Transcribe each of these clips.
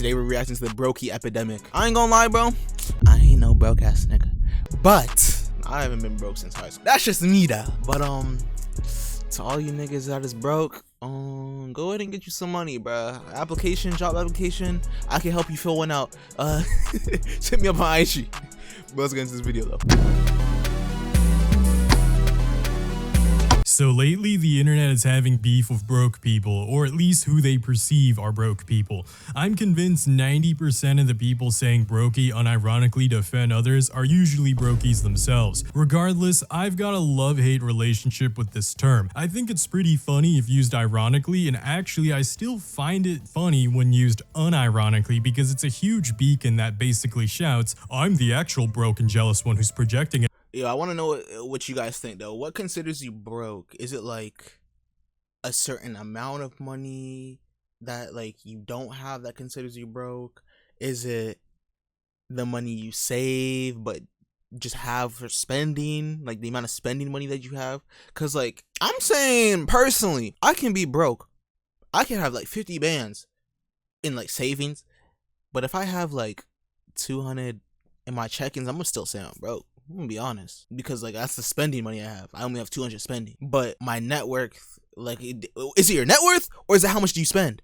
Today we're reacting to the Brokie Epidemic. I ain't gonna lie, bro. I ain't no broke ass nigga. But I haven't been broke since high school. That's just me though. But to all you niggas that is broke, go ahead and get you some money, bro. Application, job application. I can help you fill one out. Hit me up on IG. But let's get into this video though. So lately, the internet is having beef with broke people, or at least who they perceive are broke people. I'm convinced 90% of the people saying Brokie unironically to offend others are usually brokies themselves. Regardless, I've got a love-hate relationship with this term. I think it's pretty funny if used ironically, and actually I still find it funny when used unironically because it's a huge beacon that basically shouts, I'm the actual broke and jealous one who's projecting it. Yo, I want to know what you guys think though. What considers you broke? Is it like a certain amount of money that like you don't have that considers you broke? Is it the money you save but just have for spending, like the amount of spending money that you have? Cause like I'm saying personally, I can be broke. I can have like 50 bands in like savings, but if I have like 200 in my check-ins, I'm gonna still say I'm broke. I'm gonna be honest, because like that's the spending money I have. I only have 200 spending, but my net worth, like, is it your net worth or is it how much do you spend?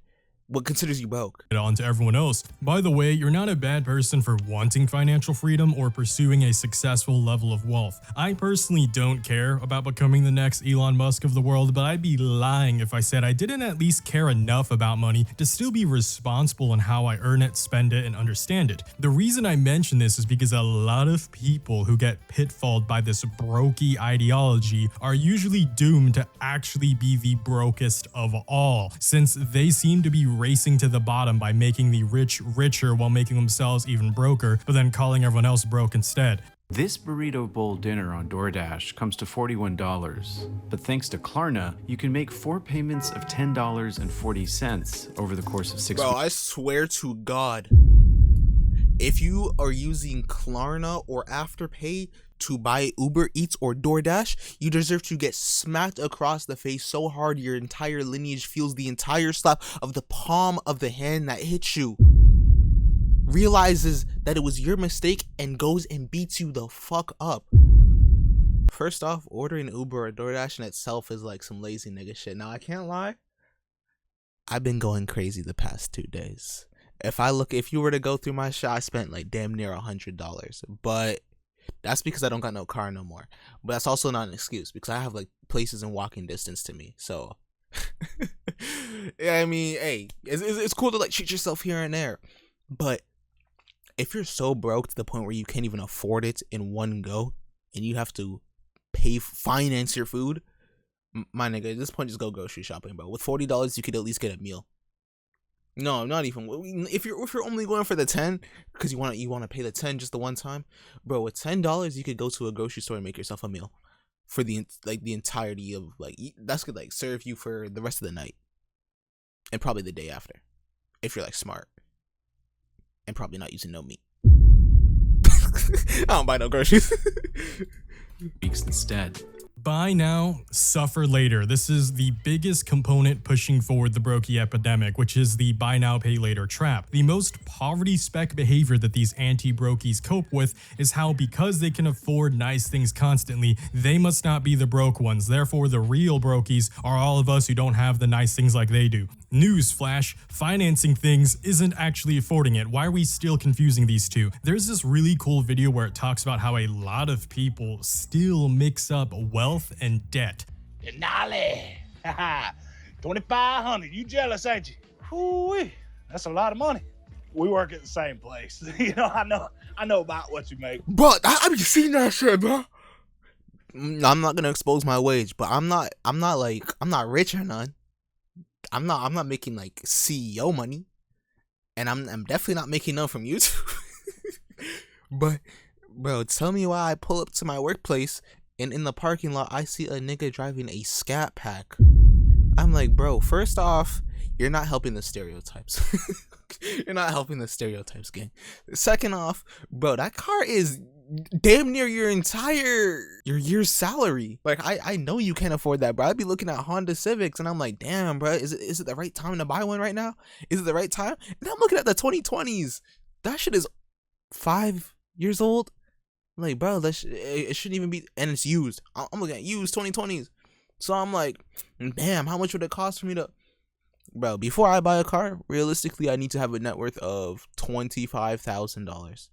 What considers you broke? On to everyone else. By the way, you're not a bad person for wanting financial freedom or pursuing a successful level of wealth. I personally don't care about becoming the next Elon Musk of the world, but I'd be lying if I said I didn't at least care enough about money to still be responsible in how I earn it, spend it, and understand it. The reason I mention this is because a lot of people who get pitfalled by this Brokie ideology are usually doomed to actually be the brokest of all, since they seem to be racing to the bottom by making the rich richer while making themselves even broker, but then calling everyone else broke instead. This burrito bowl dinner on DoorDash comes to $41, but thanks to Klarna, you can make 4 payments of $10.40 over the course of 6 Bro, weeks. I swear to God, if you are using Klarna or Afterpay to buy Uber Eats or DoorDash, you deserve to get smacked across the face so hard your entire lineage feels the entire slap of the palm of the hand that hits you, realizes that it was your mistake, and goes and beats you the fuck up. First off, ordering Uber or DoorDash in itself is like some lazy nigga shit. Now, I can't lie, I've been going crazy the past 2 days. If you were to go through my shit, I spent like damn near $100, but that's because I don't got no car no more. But that's also not an excuse because I have like places in walking distance to me. So yeah, I mean, hey, it's cool to like treat yourself here and there. But if you're so broke to the point where you can't even afford it in one go and you have to finance your food, my nigga, at this point, just go grocery shopping, bro. With $40, you could at least get a meal. No, not even. If you're only going for the 10 because you want to pay the 10 just the one time, bro. With $10, you could go to a grocery store and make yourself a meal for the entirety of that's could like serve you for the rest of the night and probably the day after if you're like smart and probably not using no meat. I don't buy no groceries. Weeks instead. Buy now, suffer later. This is the biggest component pushing forward the Brokie epidemic, which is the buy now, pay later trap. The most poverty spec behavior that these anti-brokies cope with is how, because they can afford nice things constantly, they must not be the broke ones. Therefore, the real brokies are all of us who don't have the nice things like they do. Newsflash, financing things isn't actually affording it. Why are we still confusing these two? There's this really cool video where it talks about how a lot of people still mix up wealth and debt. Denali, 2,500. You jealous, ain't you? Whoo-wee, that's a lot of money. We work at the same place. You know, I know about what you make. Bro, I be seeing that shit, bro. I'm not gonna expose my wage, but I'm not rich or none. I'm not making like CEO money, and I'm definitely not making none from YouTube. But bro, tell me why I pull up to my workplace and in the parking lot I see a nigga driving a Scat Pack. I'm like, bro, first off, you're not helping the stereotypes. You're not helping the stereotypes, gang. Second off, bro, that car is damn near your year's salary. Like I know you can't afford that, bro. I'd be looking at Honda Civics and I'm like, damn, bro, is it the right time to buy one right now? Is it the right time? And I'm looking at the 2020s. That shit is 5 years old. Like, bro, it shouldn't even be, and it's used. I'm looking at used 2020s. So I'm like, damn, how much would it cost for me to, bro, before I buy a car, realistically, I need to have a net worth of $25,000.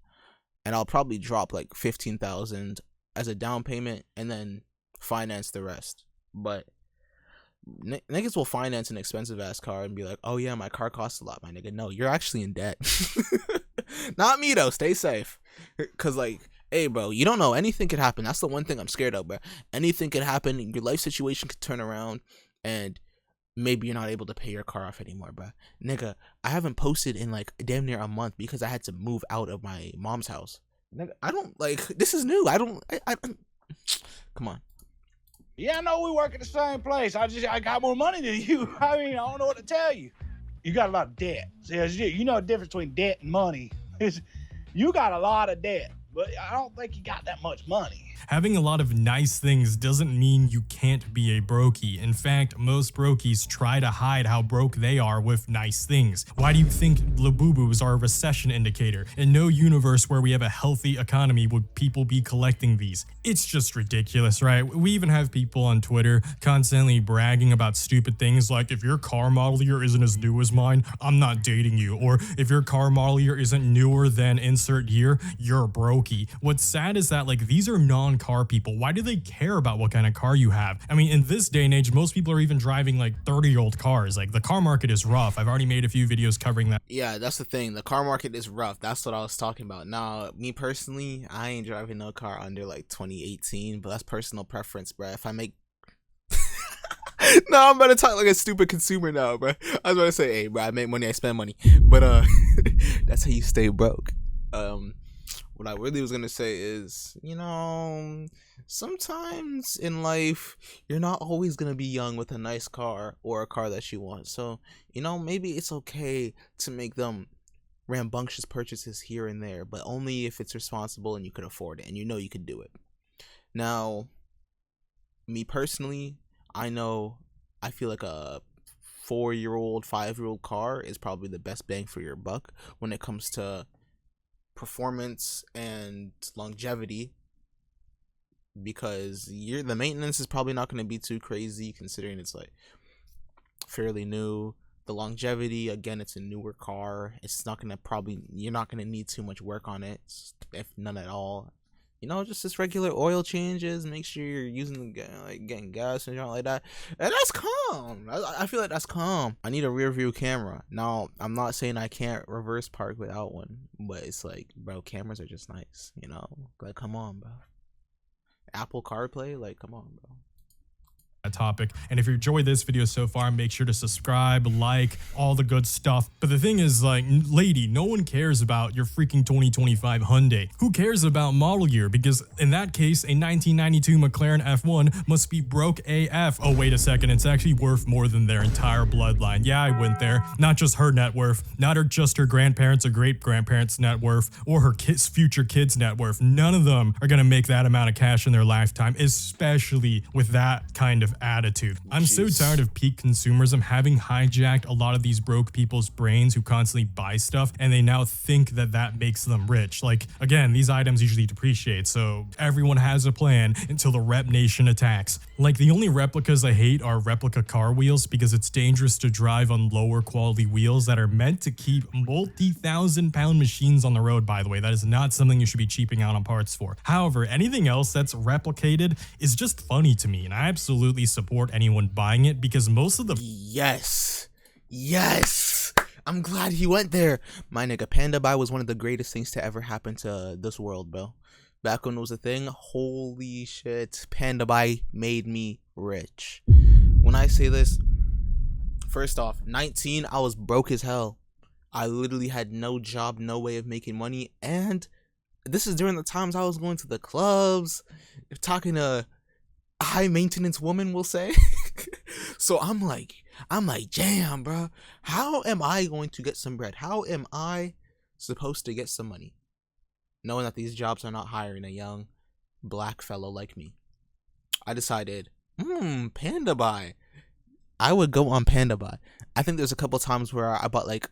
And I'll probably drop like 15,000 as a down payment and then finance the rest. But niggas will finance an expensive ass car and be like, oh yeah, my car costs a lot, my nigga. No, you're actually in debt. Not me though, stay safe. Cause like, hey bro, you don't know, anything could happen. That's the one thing I'm scared of, bro. Anything could happen, your life situation could turn around and maybe you're not able to pay your car off anymore, bro. Nigga, I haven't posted in like damn near a month because I had to move out of my mom's house. Nigga, I don't, like, this is new. I don't come on. Yeah, I know we work at the same place. I got more money than you. I mean, I don't know what to tell you. You got a lot of debt. You know the difference between debt and money. You got a lot of debt, but I don't think you got that much money. Having a lot of nice things doesn't mean you can't be a brokie. In fact, most brokies try to hide how broke they are with nice things. Why do you think Labubus are a recession indicator? In no universe where we have a healthy economy would people be collecting these. It's just ridiculous, right? We even have people on Twitter constantly bragging about stupid things like, if your car model year isn't as new as mine, I'm not dating you. Or if your car model year isn't newer than insert year, you're a brokie. What's sad is that, like, these are non-car people. Why do they care about what kind of car you have? I mean, in this day and age, most people are even driving like 30-year-old cars. Like, the car market is rough. I've already made a few videos covering that. Yeah, that's the thing. The car market is rough. That's what I was talking about. Now, me personally, I ain't driving no car under like 2018, but that's personal preference, bro. If I make no, I'm about to talk like a stupid consumer now, bro. I was about to say, hey, bro, I make money, I spend money. But that's how you stay broke. What I really was gonna say is, you know, sometimes in life, you're not always gonna be young with a nice car or a car that you want. So, you know, maybe it's okay to make them rambunctious purchases here and there, but only if it's responsible and you could afford it and you know you could do it. Now, me personally, I feel like a 4-year-old, 5-year-old car is probably the best bang for your buck when it comes to performance and longevity, because the maintenance is probably not going to be too crazy considering it's like fairly new. The longevity, again, it's a newer car. It's not going to you're not going to need too much work on it, if none at all. You know, just regular oil changes, make sure you're using getting gas and like that. And that's calm. I feel like that's calm. I need a rear view camera. Now, I'm not saying I can't reverse park without one, but it's like, bro, cameras are just nice, you know? Like, come on, bro. Apple CarPlay, like, come on, bro. Topic. And if you enjoyed this video so far, make sure to subscribe, like, all the good stuff. But the thing is, like, lady, no one cares about your freaking 2025 Hyundai. Who cares about model year? Because in that case, a 1992 McLaren F1 must be broke AF. Oh, wait a second. It's actually worth more than their entire bloodline. Yeah, I went there. Not just her net worth, not just her grandparents or great-grandparents' net worth, or her future kids' net worth. None of them are going to make that amount of cash in their lifetime, especially with that kind of attitude. I'm so tired of peak consumerism having hijacked a lot of these broke people's brains who constantly buy stuff, and they now think that that makes them rich. Like, again, these items usually depreciate, so everyone has a plan until the rep nation attacks. Like, the only replicas I hate are replica car wheels, because it's dangerous to drive on lower quality wheels that are meant to keep multi-thousand-pound machines on the road, by the way. That is not something you should be cheaping out on parts for. However, anything else that's replicated is just funny to me, and I absolutely support anyone buying it, because most of the yes I'm glad he went there. My nigga, Panda Buy was one of the greatest things to ever happen to this world, bro. Back when it was a thing, holy shit, Panda Buy made me rich. When I say this, first off, 19, I was broke as hell. I literally had no job, no way of making money, and this is during the times I was going to the clubs, talking to high maintenance woman, will say. So I'm like, damn, bro, how am I going to get some bread? How am I supposed to get some money? knowing that these jobs are not hiring a young black fellow like me, I decided, Panda Buy. I would go on Panda Buy. I think there's a couple times where I bought like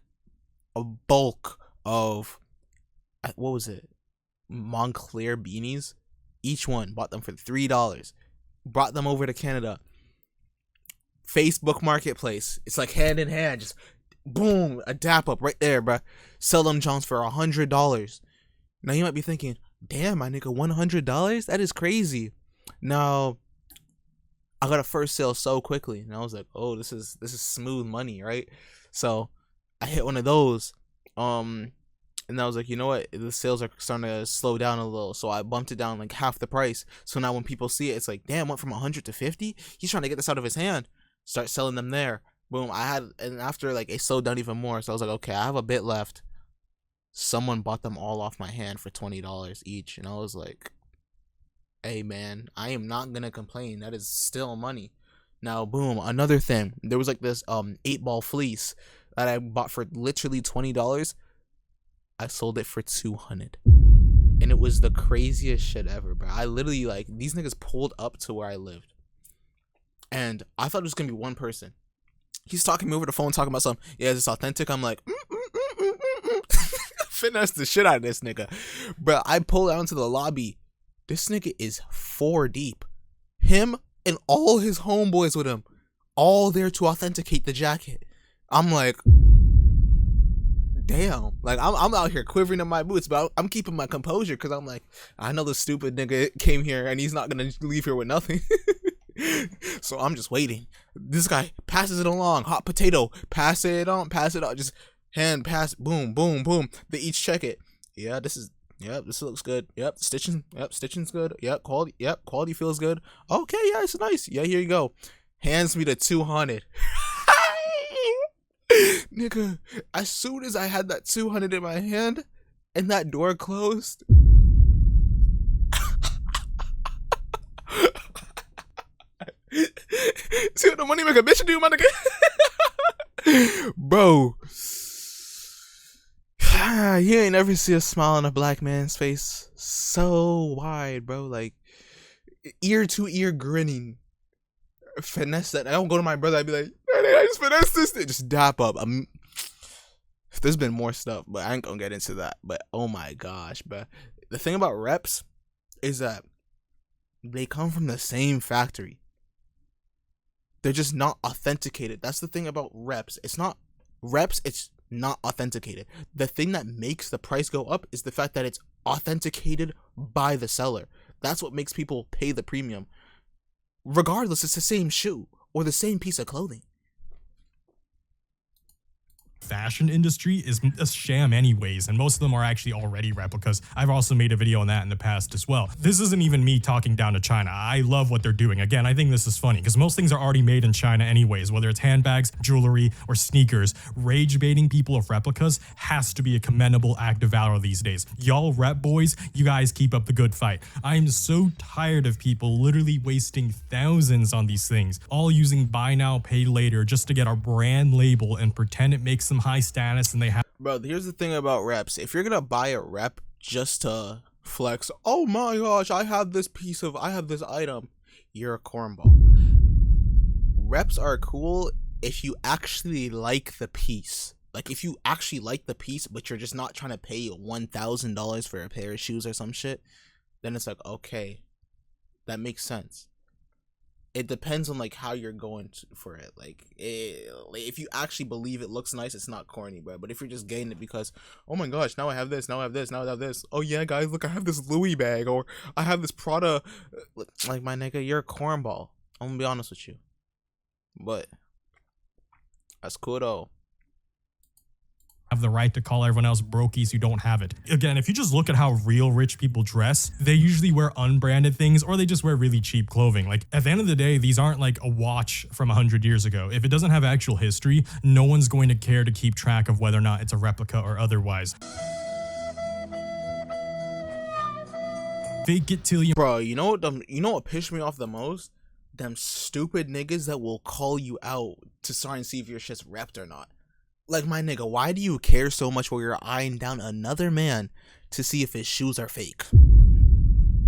a bulk of, what was it, Montclair beanies. Each one, bought them for $3. Brought them over to Canada. Facebook Marketplace. It's like hand in hand. Just boom, a dap up right there, bruh. Sell them Jones for $100. Now you might be thinking, damn, my nigga, $100? That is crazy. Now, I got a first sale so quickly, and I was like, oh, this is smooth money, right? So I hit one of those. And I was like, you know what? The sales are starting to slow down a little. So I bumped it down like half the price. So now when people see it, it's like, damn, went from 100 to 50? He's trying to get this out of his hand. Start selling them there. Boom. And after like it slowed down even more. So I was like, okay, I have a bit left. Someone bought them all off my hand for $20 each. And I was like, hey man, I am not going to complain. That is still money. Now, boom, another thing. There was like this 8-ball fleece that I bought for literally $20. I sold it for $200, and it was the craziest shit ever, bro. I literally, like, these niggas pulled up to where I lived, and I thought it was gonna be one person. He's talking me over the phone, talking about something. Yeah, is this authentic? I'm like, finesse the shit out of this nigga, bro. I pull out into the lobby. This nigga is 4 deep. Him and all his homeboys with him, all there to authenticate the jacket. I'm like, damn, like I'm out here quivering in my boots, but I'm keeping my composure because I'm like, I know this stupid nigga came here and he's not gonna leave here with nothing. So I'm just waiting. This guy passes it along, hot potato, pass it on, just hand pass, boom, boom, boom. They each check it. Yeah, this looks good. Yep, stitching's good. Quality feels good. Okay, yeah, it's nice. Yeah, here you go. Hands me the 200. Nigga, as soon as I had that 200 in my hand and that door closed, see what the money make a bitch do, my nigga? Bro, you ain't never see a smile on a black man's face so wide, bro. Like, ear to ear grinning. Finesse that. I don't go to my brother, I'd be like, I just finesse this thing. Just dap up. There's been more stuff, but I ain't gonna get into that. But oh my gosh, bro. The thing about reps is that they come from the same factory. They're just not authenticated. That's the thing about reps. It's not reps, it's not authenticated. The thing that makes the price go up is the fact that it's authenticated by the seller. That's what makes people pay the premium. Regardless, it's the same shoe or the same piece of clothing. Fashion industry is a sham anyways, and most of them are actually already replicas. I've also made a video on that in the past as well. This isn't even me talking down to China. I love what they're doing. Again, I think this is funny because most things are already made in China anyways, whether it's handbags, jewelry, or sneakers. Rage baiting people of replicas has to be a commendable act of valor these days. Y'all rep boys, you guys keep up the good fight. I am so tired of people literally wasting thousands on these things, all using buy now, pay later just to get our brand label and pretend it makes them high status and they have. Bro, here's the thing about reps. If you're gonna buy a rep just to flex, oh my gosh, I have this item, you're a cornball. Reps are cool if you actually like the piece. Like, if you actually like the piece, but you're just not trying to pay $1,000 for a pair of shoes or some shit, then it's like, okay, that makes sense. It depends on like how you're going for it. Like, if you actually believe it looks nice, it's not corny, bro. But if you're just getting it because, oh my gosh, now I have this, now I have this, now I have this. Oh yeah, guys, look, I have this Louis bag, or I have this Prada. Like, my nigga, you're a cornball. I'm gonna be honest with you. But that's cool though. Have the right to call everyone else brokies who don't have it. Again, if you just look at how real rich people dress, they usually wear unbranded things or they just wear really cheap clothing. Like, at the end of the day, these aren't like a watch from 100 years ago. If it doesn't have actual history, no one's going to care to keep track of whether or not it's a replica or otherwise. Fake it till you— Bro, you know what pissed me off the most? Them stupid niggas that will call you out to try and see if your shit's repped or not. Like, my nigga, why do you care so much while you're eyeing down another man to see if his shoes are fake.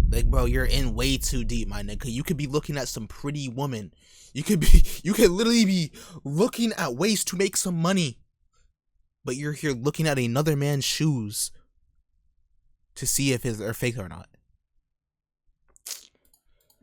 Like, bro, you're in way too deep, my nigga. You could be looking at some pretty woman. You could literally be looking at ways to make some money. But you're here looking at another man's shoes to see if his are fake or not.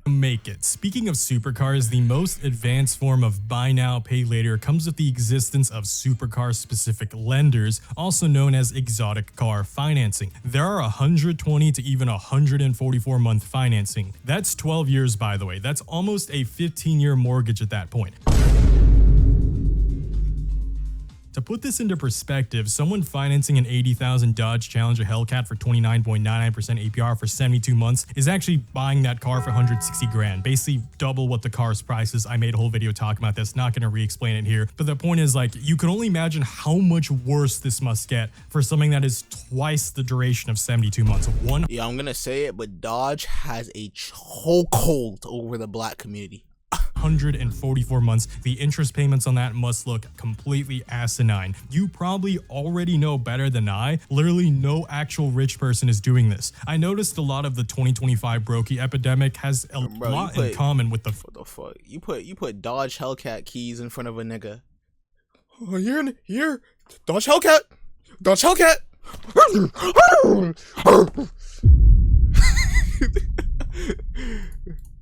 Make it. Speaking of supercars, the most advanced form of buy now, pay later comes with the existence of supercar specific lenders, also known as exotic car financing. There are 120 to even 144 month financing. That's 12 years, by the way. That's almost a 15-year mortgage at that point. To put this into perspective, someone financing an $80,000 Dodge Challenger Hellcat for 29.99% APR for 72 months is actually buying that car for 160 grand, basically double what the car's price is. I made a whole video talking about this, not going to re-explain it here, but the point is, like, you can only imagine how much worse this must get for something that is twice the duration of 72 months. Yeah, I'm gonna say it, but Dodge has a chokehold over the black community. 144 months. The interest payments on that must look completely asinine. You probably already know better than I. Literally no actual rich person is doing this. I noticed a lot of the 2025 Brokie Epidemic has a lot in common with the— What the fuck? You put Dodge Hellcat keys in front of a nigga. Oh, you're Dodge Hellcat! Dodge Hellcat!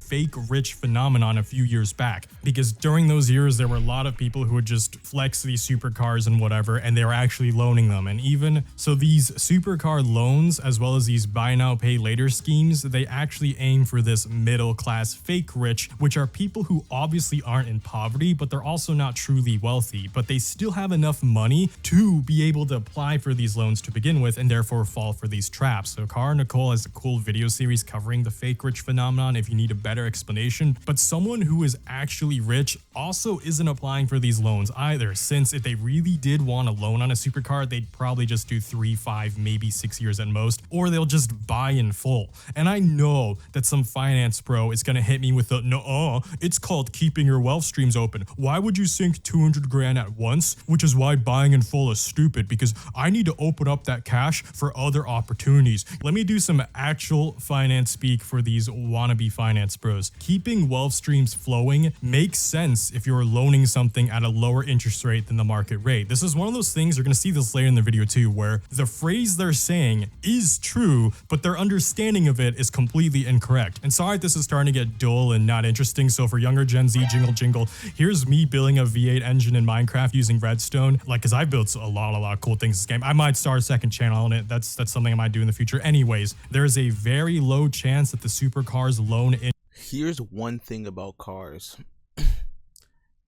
fake rich phenomenon a few years back, because during those years there were a lot of people who would just flex these supercars and whatever, and they were actually loaning them. And even so, these supercar loans, as well as these buy now pay later schemes, they actually aim for this middle class fake rich, which are people who obviously aren't in poverty, but they're also not truly wealthy, but they still have enough money to be able to apply for these loans to begin with, and therefore fall for these traps. So Cara Nicole has a cool video series covering the fake rich phenomenon if you need a better explanation. But someone who is actually rich also isn't applying for these loans either, since if they really did want a loan on a supercar, they'd probably just do 3, 5, maybe 6 years at most, or they'll just buy in full. And I know that some finance bro is gonna hit me with the no, it's called keeping your wealth streams open. Why would you sink 200 grand at once? Which is why buying in full is stupid, because I need to open up that cash for other opportunities. Let me do some actual finance speak for these wannabe finance bros. Keeping wealth streams flowing makes sense if you're loaning something at a lower interest rate than the market rate. This is one of those things, you're gonna see this later in the video too, where the phrase they're saying is true, but their understanding of it is completely incorrect. And sorry if this is starting to get dull and not interesting, so for younger Gen Z, jingle, here's me building a V8 engine in Minecraft using redstone, like, because I built a lot of cool things in this game. I might start a second channel on it. That's something I might do in the future. Anyways, there's a very low chance that the supercars loan in. Here's one thing about cars.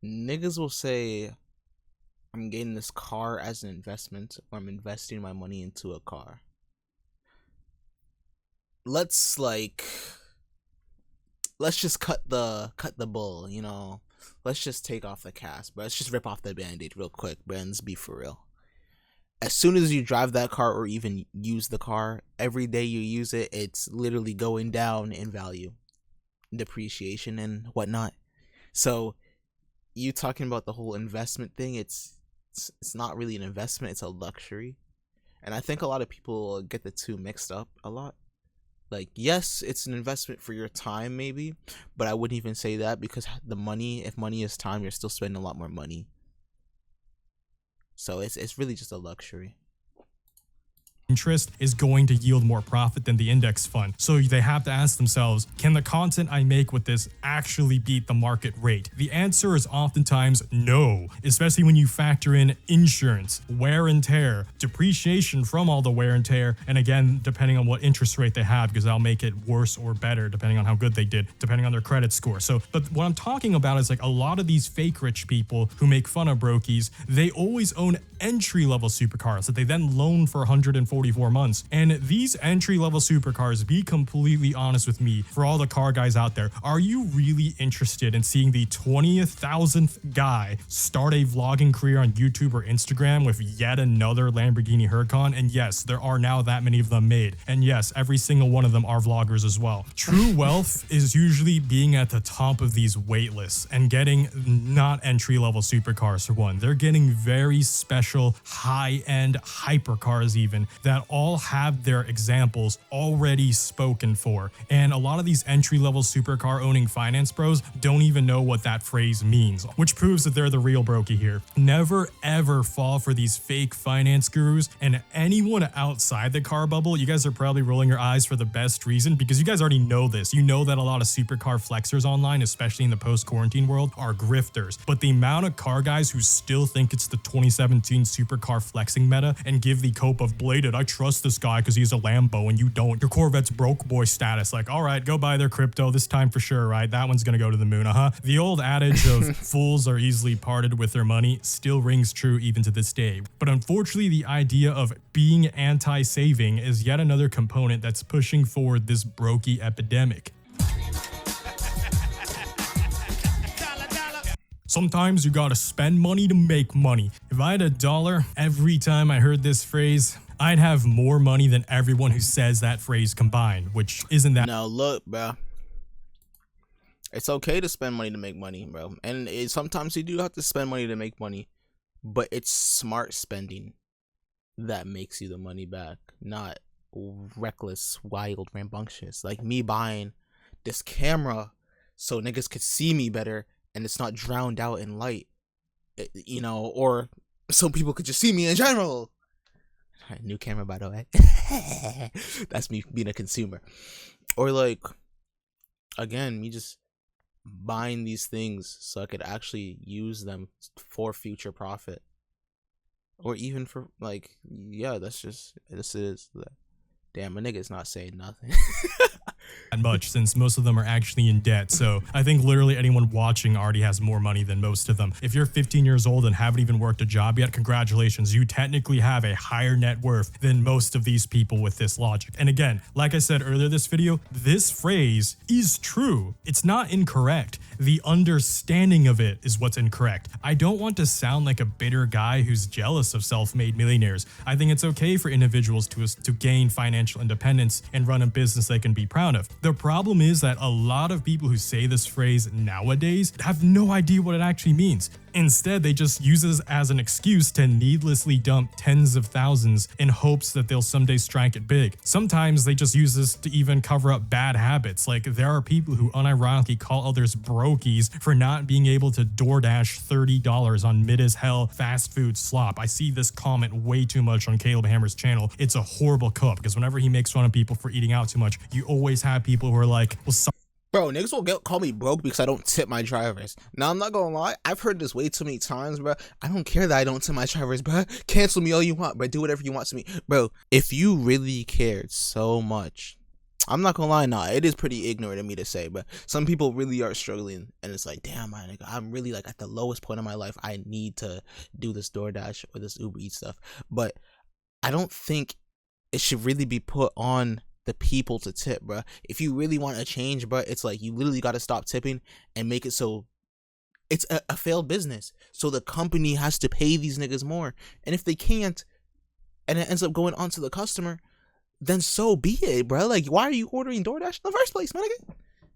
Niggas will say, I'm getting this car as an investment, or I'm investing my money into a car. Let's just cut the bull, you know. Let's just take off the cast, but let's just rip off the band-aid real quick, brands, be for real. As soon as you drive that car or even use the car, every day you use it, it's literally going down in value, depreciation and whatnot. So you talking about the whole investment thing, it's not really an investment, it's a luxury. And I think a lot of people get the two mixed up a lot. Like, yes, it's an investment for your time maybe, but I wouldn't even say that, because the money, if money is time, you're still spending a lot more money. So it's really just a luxury. Interest is going to yield more profit than the index fund. So they have to ask themselves, can the content I make with this actually beat the market rate? The answer is oftentimes no, especially when you factor in insurance, wear and tear, depreciation from all the wear and tear, and again, depending on what interest rate they have, because that'll make it worse or better depending on how good they did, depending on their credit score. So, but what I'm talking about is, like, a lot of these fake rich people who make fun of brokies, they always own entry-level supercars that they then loan for 144 months. And these entry-level supercars, be completely honest with me, for all the car guys out there, are you really interested in seeing the 20,000th guy start a vlogging career on YouTube or Instagram with yet another Lamborghini Huracan? And yes, there are now that many of them made. And yes, every single one of them are vloggers as well. True wealth is usually being at the top of these wait lists and getting not entry-level supercars for one. They're getting very special commercial, high-end hypercars even, that all have their examples already spoken for. And a lot of these entry-level supercar owning finance bros don't even know what that phrase means, which proves that they're the real Brokie here. Never ever fall for these fake finance gurus, and anyone outside the car bubble, you guys are probably rolling your eyes for the best reason, because you guys already know this. You know that a lot of supercar flexers online, especially in the post-quarantine world, are grifters. But the amount of car guys who still think it's the 2017 supercar flexing meta and give the cope of bladed, I trust this guy because he's a Lambo and you don't. Your Corvette's broke boy status. Like, all right, go buy their crypto this time for sure, right? That one's gonna go to the moon, The old adage of fools are easily parted with their money still rings true even to this day. But unfortunately, the idea of being anti-saving is yet another component that's pushing forward this Brokie epidemic. Sometimes you gotta spend money to make money. If I had $1 every time I heard this phrase, I'd have more money than everyone who says that phrase combined, which isn't that. Now look, bro. It's okay to spend money to make money, bro. And sometimes you do have to spend money to make money. But it's smart spending that makes you the money back, not reckless, wild, rambunctious. Like me buying this camera so niggas could see me better and it's not drowned out in light, you know, or so people could just see me in general. New camera, by the way. That's me being a consumer. Or like, again, me just buying these things so I could actually use them for future profit. Or even for, like, yeah, this is, damn, a nigga's not saying nothing. Much, since most of them are actually in debt. So I think literally anyone watching already has more money than most of them. If you're 15 years old and haven't even worked a job yet, congratulations, you technically have a higher net worth than most of these people with this logic. And again, like I said earlier this video, this phrase is true. It's not incorrect. The understanding of it is what's incorrect. I don't want to sound like a bitter guy who's jealous of self-made millionaires. I think it's okay for individuals to gain financial independence and run a business they can be proud of. The problem is that a lot of people who say this phrase nowadays have no idea what it actually means. Instead, they just use it as an excuse to needlessly dump tens of thousands in hopes that they'll someday strike it big. Sometimes they just use this to even cover up bad habits. Like, there are people who unironically call others brokies for not being able to DoorDash $30 on mid-as-hell fast food slop. I see this comment way too much on Caleb Hammer's channel. It's a horrible cook, because whenever he makes fun of people for eating out too much, you always have people who are like, well, Bro, niggas will call me broke because I don't tip my drivers. Now, I'm not gonna lie, I've heard this way too many times, bro. I don't care that I don't tip my drivers, bro. Cancel me all you want, bro. Do whatever you want to me. Bro, if you really cared so much, I'm not gonna lie, nah, it is pretty ignorant of me to say, but some people really are struggling, and it's like, damn, my nigga, I'm really like at the lowest point of my life. I need to do this DoorDash or this Uber Eats stuff. But I don't think it should really be put on the people to tip, bro. If you really want to change, bro, it's like you literally got to stop tipping and make it so it's a failed business. So the company has to pay these niggas more. And if they can't, and it ends up going onto the customer, then so be it, bro. Like, why are you ordering DoorDash in the first place, man?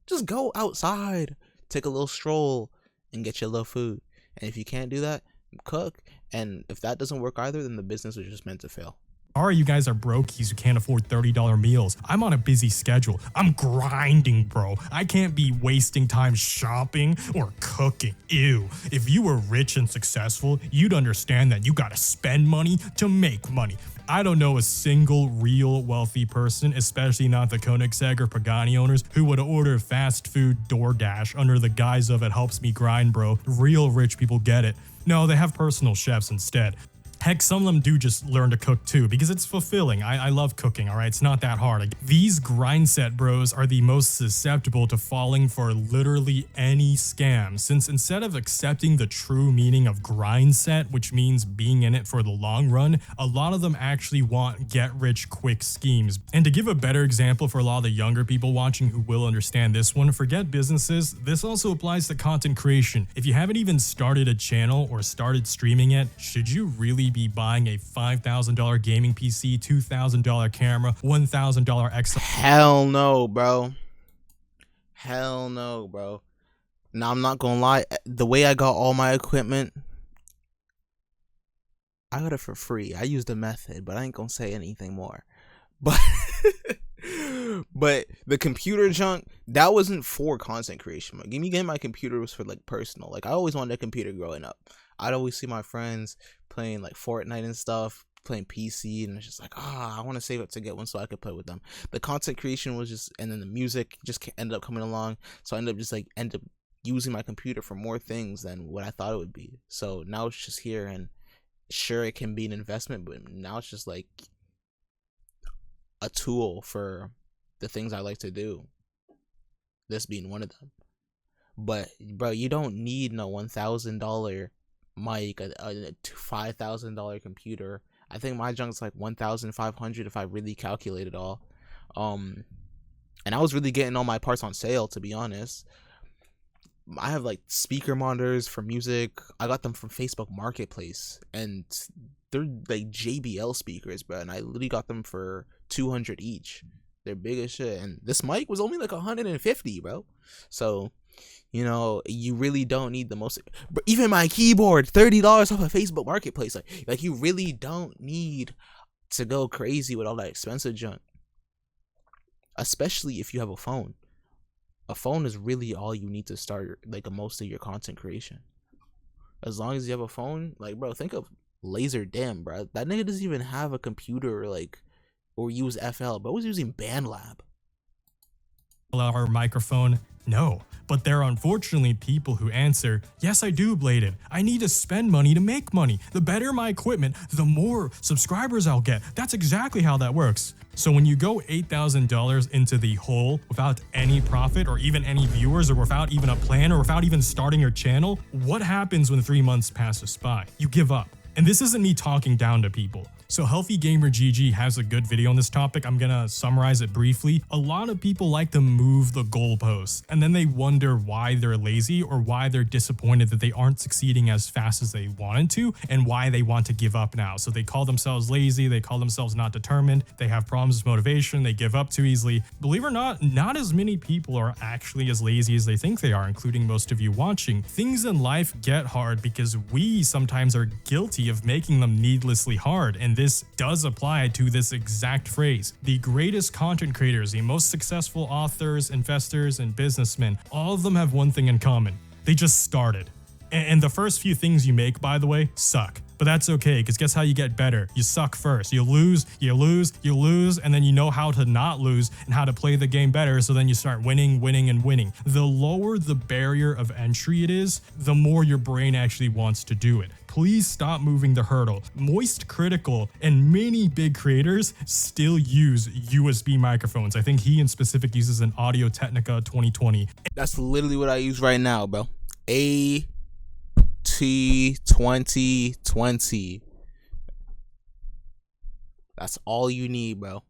Just go outside, take a little stroll, and get your little food. And if you can't do that, cook. And if that doesn't work either, then the business was just meant to fail. Sorry, you guys are brokies who can't afford $30 meals. I'm on a busy schedule. I'm grinding, bro. I can't be wasting time shopping or cooking. Ew. If you were rich and successful, you'd understand that you gotta spend money to make money. I don't know a single real wealthy person, especially not the Koenigsegg or Pagani owners, who would order fast food DoorDash under the guise of it helps me grind, bro. Real rich people get it. No, they have personal chefs instead. Heck, some of them do just learn to cook too, because it's fulfilling. I love cooking, all right? It's not that hard. These grind set bros are the most susceptible to falling for literally any scam, since instead of accepting the true meaning of grind set, which means being in it for the long run, a lot of them actually want get-rich-quick schemes. And to give a better example for a lot of the younger people watching who will understand this one, forget businesses, this also applies to content creation. If you haven't even started a channel or started streaming yet, should you really be buying a $5,000 gaming PC, $2,000 camera, $1,000 XL? Hell no, bro. Hell no, bro. Now, I'm not gonna lie. The way I got all my equipment, I got it for free. I used the method, but I ain't gonna say anything more. But but the computer junk, that wasn't for content creation. Like, me getting my computer was for like personal. Like, I always wanted a computer growing up. I'd always see my friends playing like Fortnite and stuff, playing PC, and it's just like, I want to save up to get one so I could play with them. The content creation was just, and then the music just ended up coming along. So I ended up using my computer for more things than what I thought it would be. So now it's just here, and sure, it can be an investment, but now it's just like a tool for the things I like to do, this being one of them. But bro, you don't need no $1,000 mic, a $5,000 computer. I think my junk's like 1,500 if I really calculate it all. And I was really getting all my parts on sale, to be honest. I have like speaker monitors for music. I got them from Facebook Marketplace, and they're like JBL speakers, bro. And I literally got them for $200 each. They're big as shit. And this mic was only like $150, bro. So, you know, you really don't need the most. But even my keyboard, $30 off of Facebook Marketplace. Like you really don't need to go crazy with all that expensive junk. Especially if you have a phone. A phone is really all you need to start like most of your content creation. As long as you have a phone, like, bro, think of Laser Dim, bro. That nigga doesn't even have a computer or use FL, but was using BandLab. Our microphone? No. But there are unfortunately people who answer, yes, I do, Bladed. I need to spend money to make money. The better my equipment, the more subscribers I'll get. That's exactly how that works. So when you go $8,000 into the hole without any profit or even any viewers or without even a plan or without even starting your channel, what happens when 3 months passes by? You give up. And this isn't me talking down to people. So Healthy Gamer GG has a good video on this topic. I'm gonna summarize it briefly. A lot of people like to move the goalposts, and then they wonder why they're lazy or why they're disappointed that they aren't succeeding as fast as they wanted to, and why they want to give up now. So they call themselves lazy, they call themselves not determined, they have problems with motivation, they give up too easily. Believe it or not as many people are actually as lazy as they think they are, including most of you watching. Things in life get hard because we sometimes are guilty of making them needlessly hard, and this does apply to this exact phrase. The greatest content creators, the most successful authors, investors, and businessmen, all of them have one thing in common. They just started. And the first few things you make, by the way, suck. But that's okay, because guess how you get better? You suck first. You lose, and then you know how to not lose and how to play the game better, so then you start winning. The lower the barrier of entry it is, the more your brain actually wants to do it. Please stop moving the hurdle. Moist Critical and many big creators still use USB microphones. I think he in specific uses an Audio Technica 2020. That's literally what I use right now, bro. AT2020. That's all you need, bro.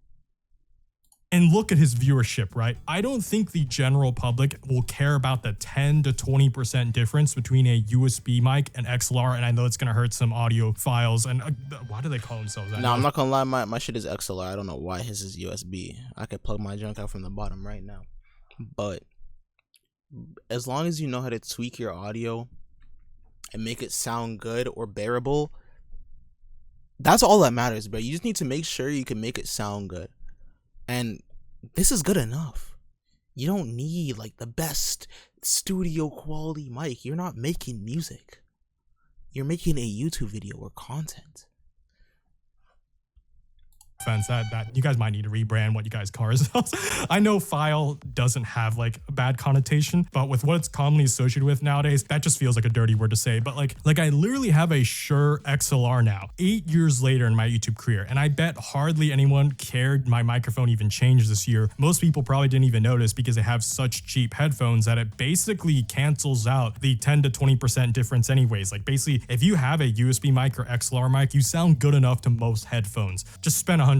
And look at his viewership, right? I don't think the general public will care about the 10 to 20% difference between a USB mic and XLR, and I know it's gonna hurt some audio files. And why do they call themselves that? No, I'm not gonna lie, my shit is XLR. I don't know why his is USB. I could plug my junk out from the bottom right now. But as long as you know how to tweak your audio and make it sound good or bearable, that's all that matters, bro. You just need to make sure you can make it sound good. And this is good enough. You don't need like the best studio quality mic. You're not making music. You're making a YouTube video or content. That you guys might need to rebrand what you guys call yourselves. I know file doesn't have like a bad connotation, but with what it's commonly associated with nowadays, that just feels like a dirty word to say. But like I literally have a Shure XLR now, 8 years later in my YouTube career, and I bet hardly anyone cared my microphone even changed this year. Most people probably didn't even notice because they have such cheap headphones that it basically cancels out the 10 to 20% difference anyways. Like basically, if you have a USB mic or XLR mic, you sound good enough to most headphones. Just spend $100.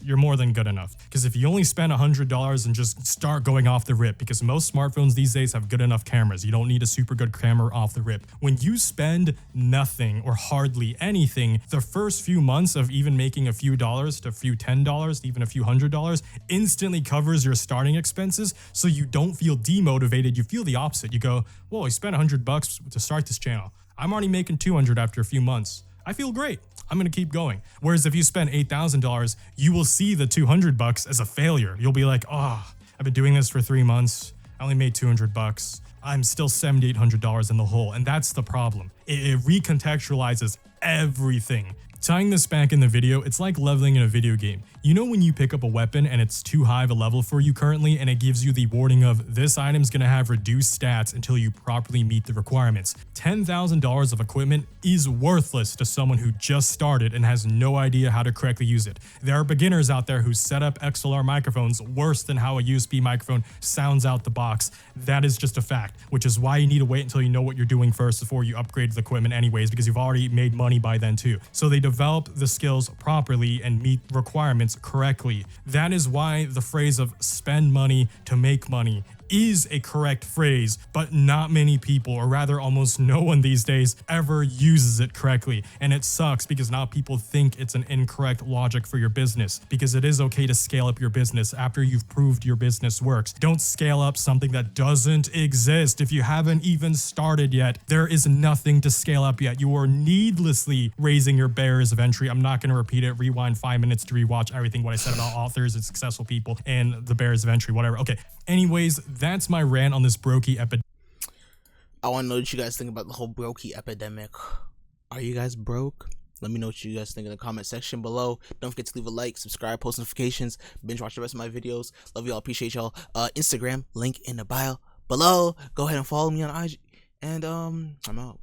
You're more than good enough. Because if you only spend $100 and just start going off the rip, because most smartphones these days have good enough cameras. You don't need a super good camera off the rip. When you spend nothing or hardly anything, the first few months of even making a few dollars to a few $10 to even a few $100 instantly covers your starting expenses, so you don't feel demotivated. You feel the opposite. You go, whoa, I spent $100 to start this channel. I'm already making $200 after a few months. I feel great. I'm going to keep going. Whereas if you spend $8,000, you will see the $200 as a failure. You'll be like, oh, I've been doing this for 3 months. I only made $200. I'm still $7,800 in the hole. And that's the problem. It recontextualizes everything. Tying this back in the video, it's like leveling in a video game. You know when you pick up a weapon and it's too high of a level for you currently, and it gives you the warning of this item's gonna have reduced stats until you properly meet the requirements. $10,000 of equipment is worthless to someone who just started and has no idea how to correctly use it. There are beginners out there who set up XLR microphones worse than how a USB microphone sounds out the box. That is just a fact, which is why you need to wait until you know what you're doing first before you upgrade the equipment anyways, because you've already made money by then too. So they develop the skills properly and meet requirements correctly. That is why the phrase of spend money to make money is a correct phrase, but not many people, or rather almost no one these days, ever uses it correctly. And it sucks because now people think it's an incorrect logic for your business, because it is okay to scale up your business after you've proved your business works. Don't scale up something that doesn't exist. If you haven't even started yet, there is nothing to scale up yet. You are needlessly raising your barriers of entry. I'm not going to repeat it. Rewind 5 minutes to rewatch everything what I said about authors and successful people and the barriers of entry, whatever. Okay. Anyways, that's my rant on this Brokie epidemic. I want to know what you guys think about the whole Brokie epidemic. Are you guys broke? Let me know what you guys think in the comment section below. Don't forget to leave a like, subscribe, post notifications, binge watch the rest of my videos. Love y'all, appreciate y'all. Instagram, link in the bio below. Go ahead and follow me on IG. And I'm out.